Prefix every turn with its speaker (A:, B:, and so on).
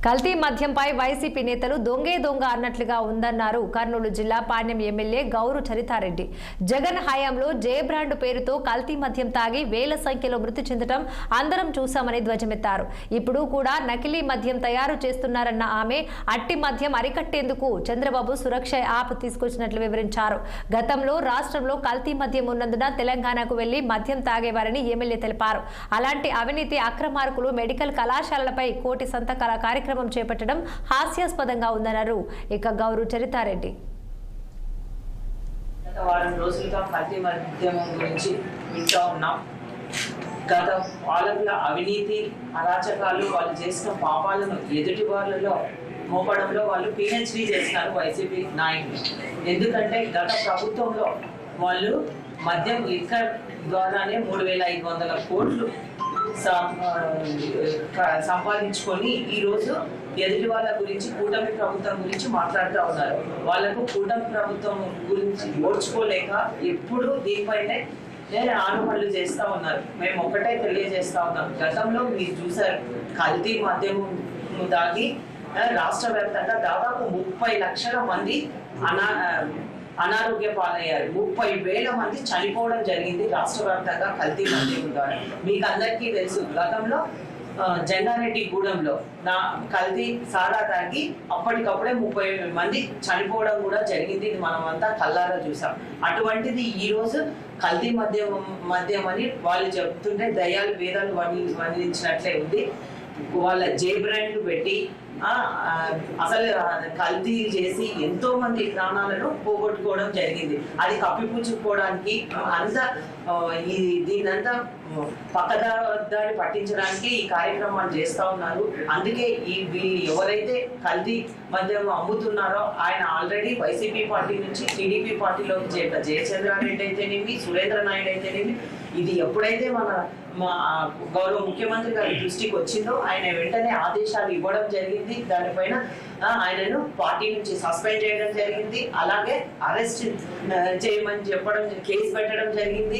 A: కల్తీ మద్యంపై వైసీపీ నేతలు దొంగే దొంగ అన్నట్లుగా ఉందన్నారు కర్నూలు జిల్లా పాణ్యం ఎమ్మెల్యే గౌరు చరితారెడ్డి. జగన్ హయాంలో జే బ్రాండ్ పేరుతో కల్తీ మద్యం తాగి వేల సంఖ్యలో మృతి చెందడం అందరం చూశామని ధ్వజమెత్తారు. ఇప్పుడు కూడా నకిలీ మద్యం తయారు చేస్తున్నారన్న ఆమె అట్టి మద్యం అరికట్టేందుకు చంద్రబాబు సురక్ష యాప్ తీసుకొచ్చినట్లు వివరించారు. గతంలో రాష్ట్రంలో కల్తీ మద్యం ఉన్నందున తెలంగాణకు వెళ్లి మద్యం తాగేవారని ఎమ్మెల్యే తెలిపారు. అలాంటి అవినీతి అక్రమార్కులు మెడికల్ కళాశాలలపై కోటి సంతకాల కార్యక్రమం చేపట్టడం హాస్యాస్పదంగా ఉందన్నారు. ఇక గౌరు చరితారెడ్డి
B: వారం రోజులుగా కల్తీ మద్యం గురించి వింటూ ఉన్నాం. గత పాలకుల అవినీతి అరాచకాలు, వాళ్ళు చేసిన పాపాలను ఎదుటి వాళ్ళలో మోపడంలో వాళ్ళు పిహెచ్డి చేస్తున్నారు వైసీపీ నాయకులు. ఎందుకంటే గత ప్రభుత్వంలో వాళ్ళు మద్యం లిక్కర్ ద్వారానే 3,500 కోట్లు సంపాదించుకొని ఈరోజు ఎదుటి వాళ్ళ గురించి కూటమి ప్రభుత్వం గురించి మాట్లాడుతూ ఉన్నారు. వాళ్ళకు కూటమి ప్రభుత్వం గురించి ఓర్చుకోలేక ఎప్పుడు దీనిపైనే ఆరోపణలు చేస్తూ ఉన్నారు. మేము ఒక్కటే తెలియజేస్తా ఉన్నాం, గతంలో మీరు చూసారు కల్తీ మద్యం దాగి రాష్ట్ర వ్యాప్తంగా దాదాపు 30 లక్షల మంది అనారోగ్య పాలయ్యారు. 30,000 మంది చనిపోవడం జరిగింది రాష్ట్ర వ్యాప్తంగా కల్తీ మద్యం ద్వారా. మీకు అందరికీ తెలుసు, గతంలో జంగారెడ్డి గూడెంలో కల్తీ సారా తాగి అప్పటికప్పుడే 30 మంది చనిపోవడం కూడా జరిగింది. ఇది మనం అంతా కల్లారా చూసాం. అటువంటిది ఈ రోజు కల్తీ మద్యం అని వాళ్ళు చెప్తుంటే దయాలు వేదాలు వర్ణించినట్లే ఉంది. వాళ్ళ జే బ్రాండ్ పెట్టి అసలు కల్తీ చేసి ఎంతో మంది ప్రాణాలను పోగొట్టుకోవడం జరిగింది. అది కప్పిపుచ్చుకోవడానికి అంతా దీనంతా పక్కదారి పట్టించడానికి ఈ కార్యక్రమాలు చేస్తూ ఉన్నారు. అందుకే ఎవరైతే కల్తీ మద్యం అమ్ముతున్నారో ఆయన ఆల్రెడీ వైసీపీ పార్టీ నుంచి టీడీపీ పార్టీలోకి జయచంద్రారెడ్డి అయితేనేమి, సురేంద్ర నాయుడు అయితేనేమి, ఇది ఎప్పుడైతే మన గౌరవ ముఖ్యమంత్రి గారి దృష్టికి వచ్చిందో ఆయన వెంటనే ఆదేశాలు ఇవ్వడం జరిగింది. దానిపైన ఆయనను పార్టీ నుంచి సస్పెండ్ చేయడం జరిగింది. అలాగే అరెస్ట్ చేయమని చెప్పడం, కేసు పెట్టడం జరిగింది.